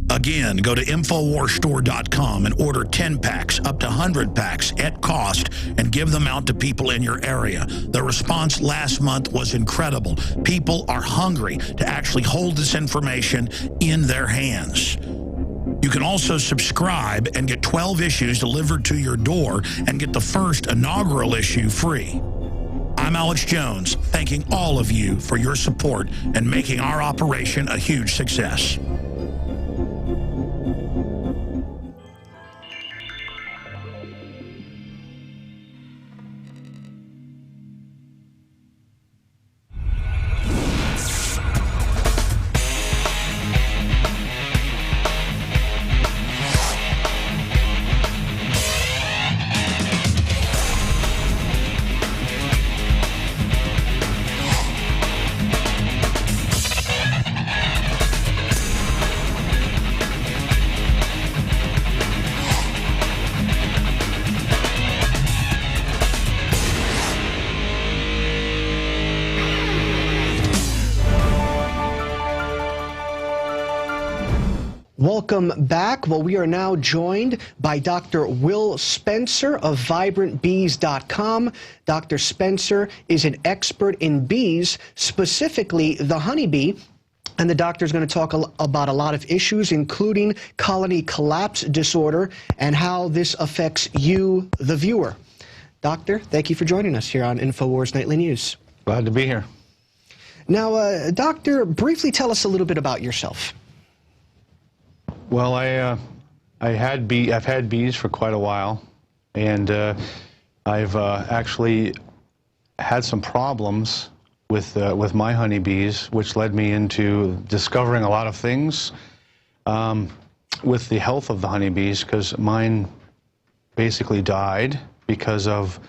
Again, go to InfoWarsStore.com and order 10 packs, up to 100 packs at cost, and give them out to people in your area. The response last month was incredible. People are hungry to actually hold this information in their hands. You can also subscribe and get 12 issues delivered to your door and get the first inaugural issue free. I'm Alex Jones, thanking all of you for your support and making our operation a huge success. Welcome back. Well, we are now joined by Dr. Will Spencer of VibrantBees.com. Dr. Spencer is an expert in bees, specifically the honeybee, and the doctor is going to talk about a lot of issues, including colony collapse disorder and how this affects you, the viewer. Doctor, thank you for joining us here on InfoWars Nightly News. Glad to be here. Now, Doctor, briefly tell us a little bit about yourself. Well, I've had bees for quite a while, and I've actually had some problems with my honeybees, which led me into discovering a lot of things with the health of the honeybees, because mine basically died because of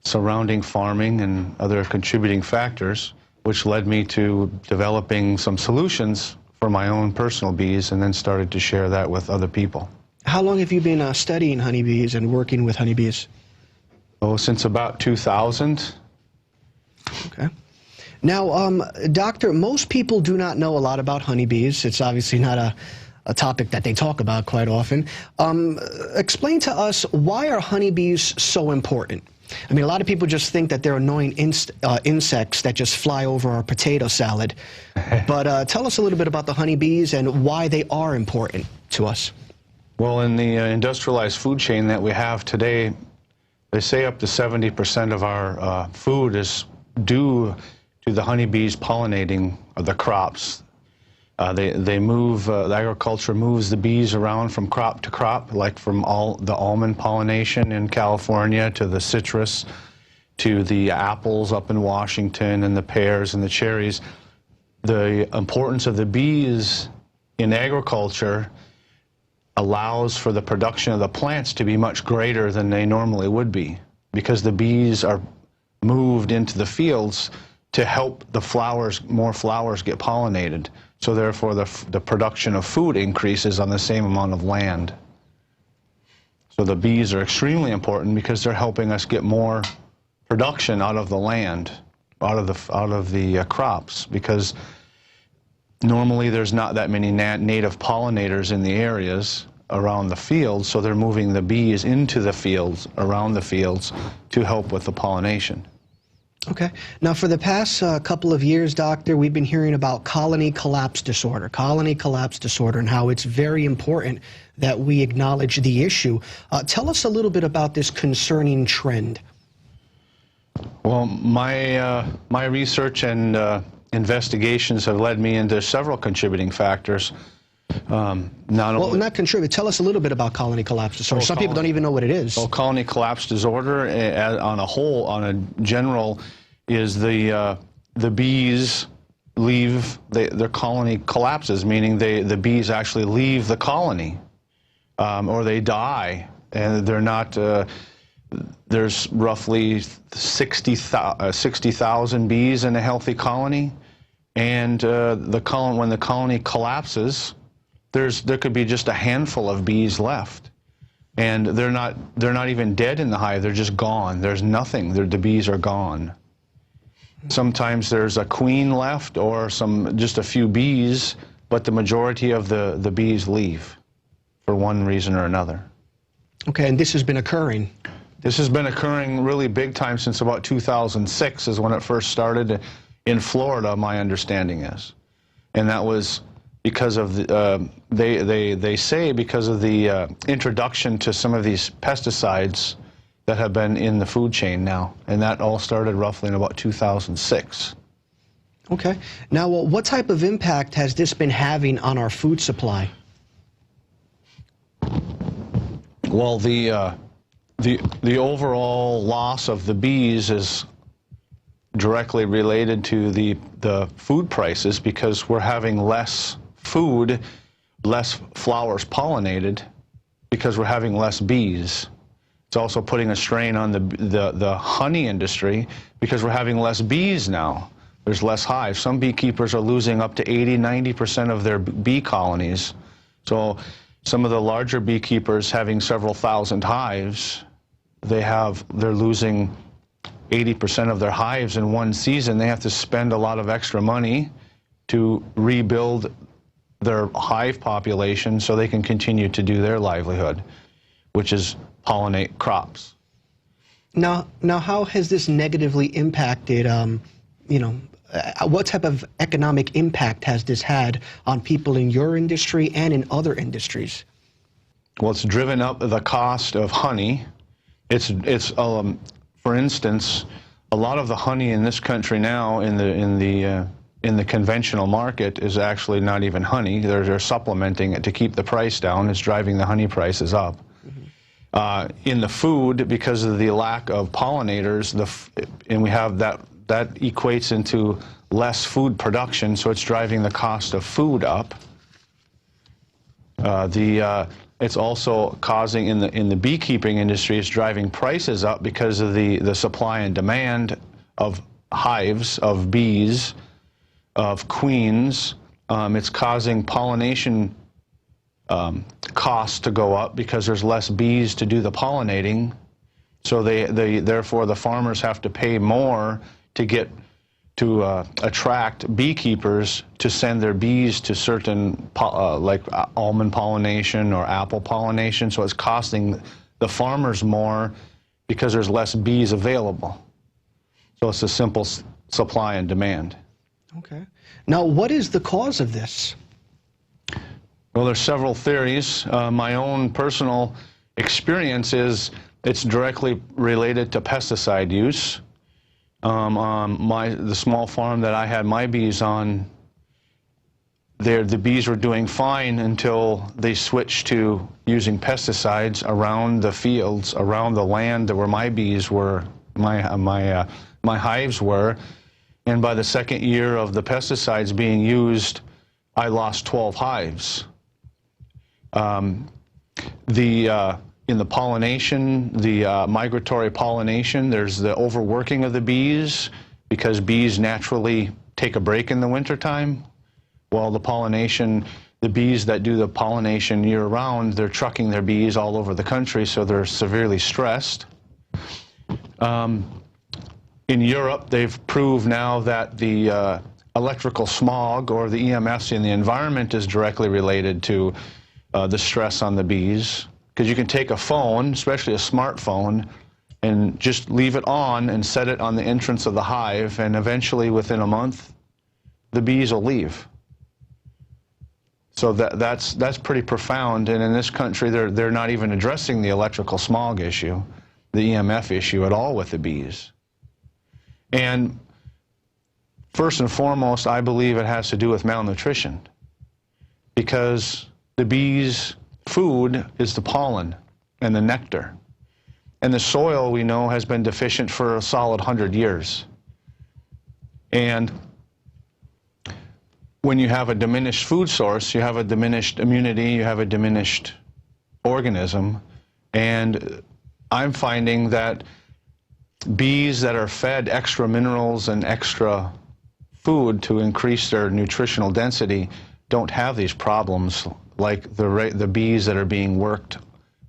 surrounding farming and other contributing factors, which led me to developing some solutions for my own personal bees, and then started to share that with other people. How long have you been studying honeybees and working with honeybees? Oh, since about 2000. Okay. Now, Doctor, most people do not know a lot about honeybees. It's obviously not a topic that they talk about quite often. Explain to us, why are honeybees so important? I mean, a lot of people just think that they're annoying insects that just fly over our potato salad. But tell us a little bit about the honeybees and why they are important to us. Well, in the industrialized food chain that we have today, they say up to 70% of our food is due to the honeybees pollinating the crops. They move, the agriculture moves the bees around from crop to crop, like from the almond pollination in California to the citrus, to the apples up in Washington, and the pears and the cherries. The importance of the bees in agriculture allows for the production of the plants to be much greater than they normally would be, because the bees are moved into the fields to help the flowers, more flowers get pollinated. So therefore the production of food increases on the same amount of land. So the bees are extremely important because they're helping us get more production out of the land, out of the crops, because normally there's not that many native pollinators in the areas around the fields, so they're moving the bees into the fields, around the fields, to help with the pollination. Okay. Now, for the past couple of years, Doctor, we've been hearing about colony collapse disorder, and how it's very important that we acknowledge the issue. Tell us a little bit about this concerning trend. Well, my research and investigations have led me into several contributing factors. Not contribute. Tell us a little bit about colony collapse disorder. Some people don't even know what it is. Well, colony collapse disorder, on a whole, on a general, is the bees leave, their colony collapses, meaning the bees actually leave the colony, or they die, and they're not. There's roughly 60,000 bees in a healthy colony, and when the colony collapses, there could be just a handful of bees left. And they're not even dead in the hive, they're just gone. There's nothing, the bees are gone. Sometimes there's a queen left or just a few bees, but the majority of the bees leave for one reason or another. Okay, and this has been occurring? This has been occurring really big time since about 2006 is when it first started in Florida, my understanding is. And that was because of they say because of the introduction to some of these pesticides that have been in the food chain now, and that all started roughly in about 2006. Okay. Now, what type of impact has this been having on our food supply? Well, the overall loss of the bees is directly related to the food prices because we're having less food, less flowers pollinated because we're having less bees. It's also putting a strain on the honey industry because we're having less bees now. There's less hives. Some beekeepers are losing up to 80–90% of their bee colonies. So some of the larger beekeepers having several thousand hives, they're losing 80% of their hives in one season. They have to spend a lot of extra money to rebuild their hive population so they can continue to do their livelihood, which is pollinate crops. Now, how has this negatively impacted, what type of economic impact has this had on people in your industry and in other industries? Well, it's driven up the cost of honey. For instance, a lot of the honey in this country now in the conventional market is actually not even honey. They're supplementing it to keep the price down. It's driving the honey prices up. In the food, because of the lack of pollinators, and we have that equates into less food production, so it's driving the cost of food up. It's also causing in the beekeeping industry, it's driving prices up because of the supply and demand of hives, of bees, of queens. It's causing pollination costs to go up because there's less bees to do the pollinating. So therefore the farmers have to pay more to attract beekeepers to send their bees to certain like almond pollination or apple pollination. So it's costing the farmers more because there's less bees available. So it's a simple supply and demand. Okay. Now, what is the cause of this? Well, there's several theories. My own personal experience is it's directly related to pesticide use. The small farm that I had my bees on, the bees were doing fine until they switched to using pesticides around the fields, around the land where my bees were, my hives were. And by the second year of the pesticides being used, I lost 12 hives. In the pollination, the migratory pollination, there's the overworking of the bees because bees naturally take a break in the wintertime. While the bees that do the pollination year-round, they're trucking their bees all over the country, so they're severely stressed. In Europe, they've proved now that the electrical smog or the EMFs in the environment is directly related to the stress on the bees. Because you can take a phone, especially a smartphone, and just leave it on and set it on the entrance of the hive, and eventually within a month, the bees will leave. So that's pretty profound, and in this country, they're not even addressing the electrical smog issue, the EMF issue at all with the bees. And first and foremost, I believe it has to do with malnutrition, because the bees' food is the pollen and the nectar. And the soil, we know, has been deficient for a solid 100 years. And when you have a diminished food source, you have a diminished immunity, you have a diminished organism. And I'm finding that bees that are fed extra minerals and extra food to increase their nutritional density don't have these problems like the bees that are being worked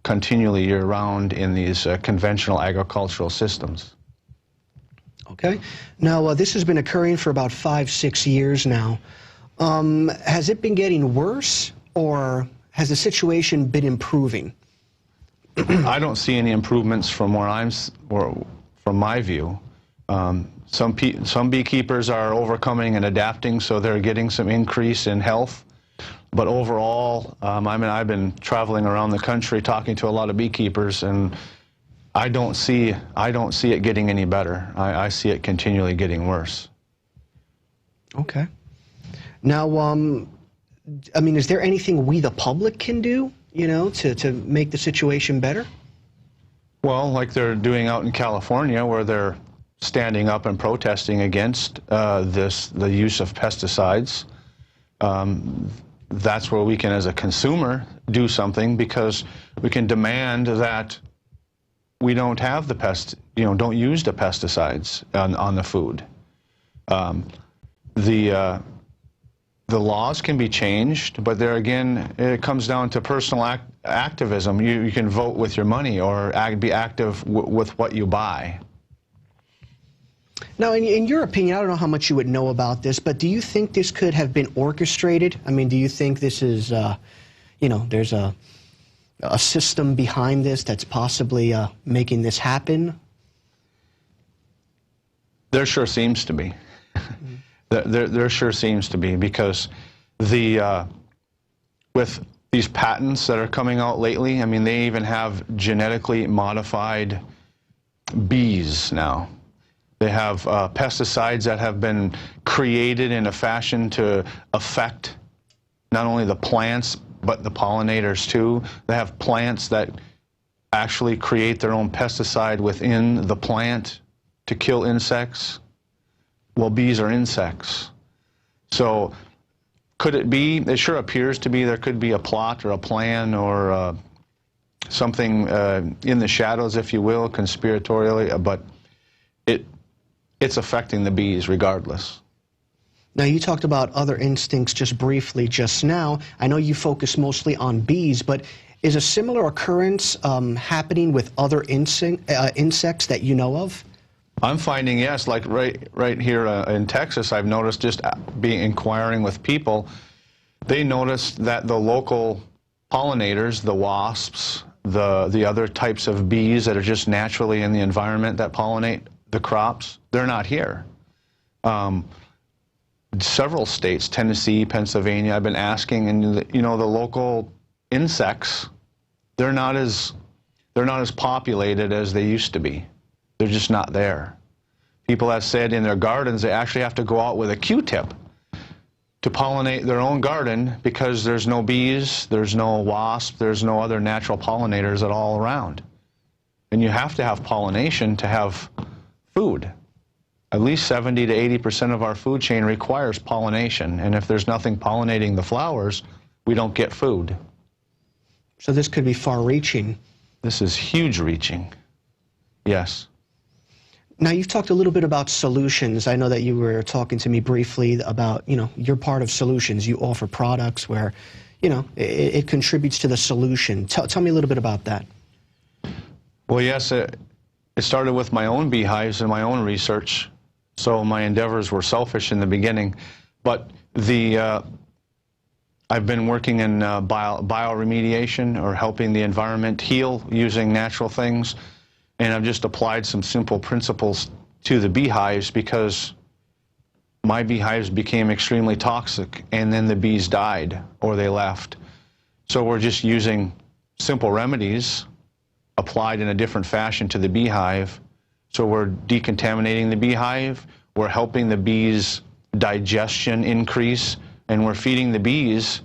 continually year-round in these conventional agricultural systems. Okay. Now, this has been occurring for about 5-6 years now. Has it been getting worse, or has the situation been improving? I don't see any improvements from from my view. Some beekeepers are overcoming and adapting, so they're getting some increase in health. But overall, I've been traveling around the country talking to a lot of beekeepers, and I don't see it getting any better. I see it continually getting worse. Okay. Now, I mean, is there anything we, the public, can do, you know, to make the situation better? Well, like they're doing out in California, where they're standing up and protesting against the use of pesticides. That's where we can, as a consumer, do something, because we can demand that we don't have don't use the pesticides on the food. The laws can be changed, but there again, it comes down to personal activism. You can vote with your money, or be active with what you buy. Now, in your opinion, I don't know how much you would know about this, but do you think this could have been orchestrated? I mean, do you think this is, you know, there's a system behind this that's possibly making this happen? There sure seems to be. There sure seems to be, because with these patents that are coming out lately, I mean, they even have genetically modified bees now. They have pesticides that have been created in a fashion to affect not only the plants, but the pollinators too. They have plants that actually create their own pesticide within the plant to kill insects. Well, bees are insects. So could it be? It sure appears to be. There could be a plot or a plan or something in the shadows, if you will, conspiratorially, but it's affecting the bees regardless. Now, you talked about other instincts just briefly just now. I know you focus mostly on bees, but is a similar occurrence happening with other insects that you know of? I'm finding, yes, like right here in Texas, I've noticed, just inquiring with people, they noticed that the local pollinators, the wasps, the other types of bees that are just naturally in the environment that pollinate the crops, they're not here. Several states, Tennessee, Pennsylvania, I've been asking, and you know, the local insects, they're not as populated as they used to be. They're just not there. People have said in their gardens they actually have to go out with a Q-tip to pollinate their own garden, because there's no bees, there's no wasps, there's no other natural pollinators at all around. And you have to have pollination to have food. At least 70 to 80% of our food chain requires pollination, and if there's nothing pollinating the flowers, we don't get food. So this could be far-reaching. This is huge-reaching, yes. Now, you've talked a little bit about solutions. I know that you were talking to me briefly about, you know, you're part of solutions. You offer products where, you know, it contributes to the solution. Tell me a little bit about that. Well, yes, it started with my own beehives and my own research. So my endeavors were selfish in the beginning. But I've been working in bioremediation, or helping the environment heal using natural things. And I've just applied some simple principles to the beehives, because my beehives became extremely toxic, and then the bees died or they left. So we're just using simple remedies applied in a different fashion to the beehive. So we're decontaminating the beehive, we're helping the bees' digestion increase, and we're feeding the bees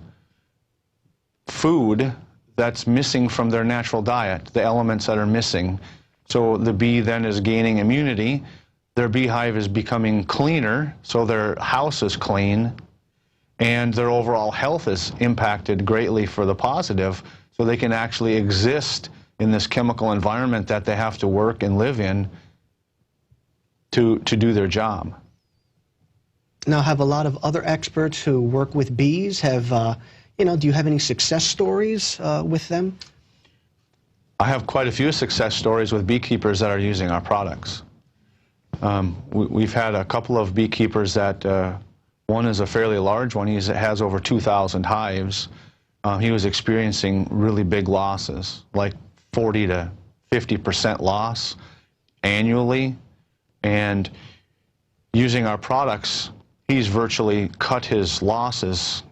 food that's missing from their natural diet, the elements that are missing. So the bee then is gaining immunity, their beehive is becoming cleaner, so their house is clean, and their overall health is impacted greatly for the positive, so they can actually exist in this chemical environment that they have to work and live in to do their job. Now, have a lot of other experts who work with bees have, you know, do you have any success stories with them? I have quite a few success stories with beekeepers that are using our products. We've had a couple of beekeepers that, one is a fairly large one, he has over 2,000 hives. He was experiencing really big losses, like 40 to 50% loss annually. And using our products, he's virtually cut his losses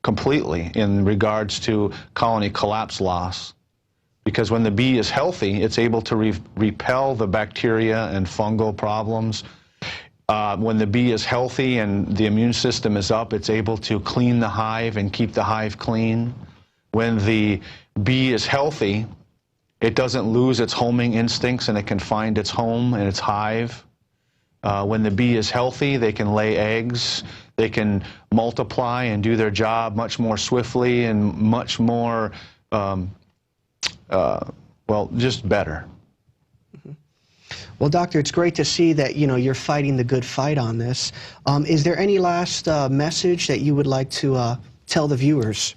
completely in regards to colony collapse loss. Because when the bee is healthy, it's able to repel the bacteria and fungal problems. When the bee is healthy and the immune system is up, it's able to clean the hive and keep the hive clean. When the bee is healthy, it doesn't lose its homing instincts and it can find its home and its hive. When the bee is healthy, they can lay eggs, they can multiply and do their job much more swiftly and much more, well, just better. Well, Doctor, it's great to see that, you're fighting the good fight on this. Is there any last message that you would like to tell the viewers?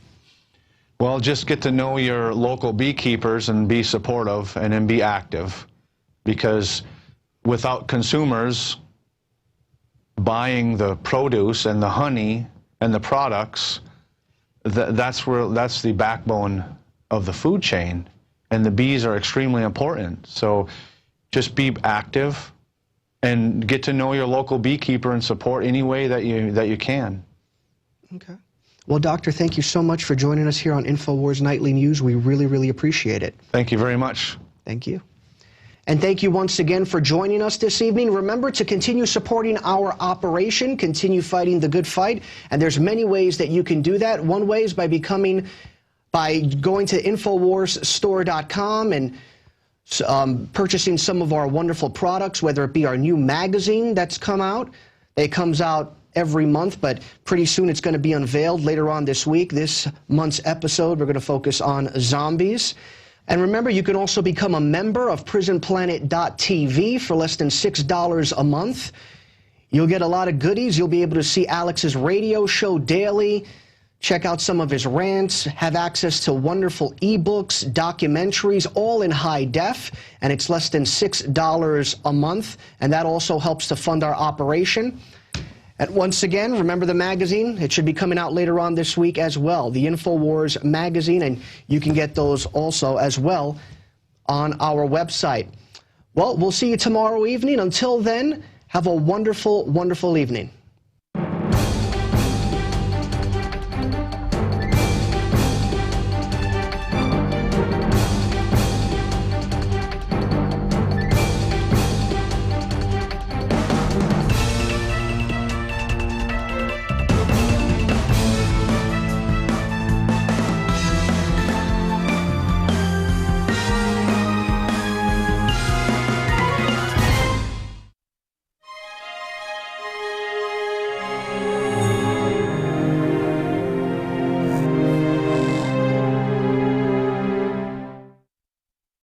Well, just get to know your local beekeepers and be supportive and then be active. Because without consumers buying the produce and the honey and the products, that's the backbone of the food chain. And the bees are extremely important. So just be active and get to know your local beekeeper and support any way that you can. Okay. Well, Doctor, thank you so much for joining us here on InfoWars Nightly News. We really, really appreciate it. Thank you very much. Thank you. And thank you once again for joining us this evening. Remember to continue supporting our operation, continue fighting the good fight. And there's many ways that you can do that. One way is by going to InfoWarsStore.com and purchasing some of our wonderful products, whether it be our new magazine that's come out. It comes out every month, but pretty soon it's going to be unveiled later on this week. This month's episode, we're going to focus on zombies. And remember, you can also become a member of PrisonPlanet.tv for less than $6 a month. You'll get a lot of goodies. You'll be able to see Alex's radio show daily, check out some of his rants, have access to wonderful ebooks, documentaries, all in high def, and it's less than $6 a month, and that also helps to fund our operation. And once again, remember the magazine? It should be coming out later on this week as well, the InfoWars magazine, and you can get those also as well on our website. Well, we'll see you tomorrow evening. Until then, have a wonderful, wonderful evening.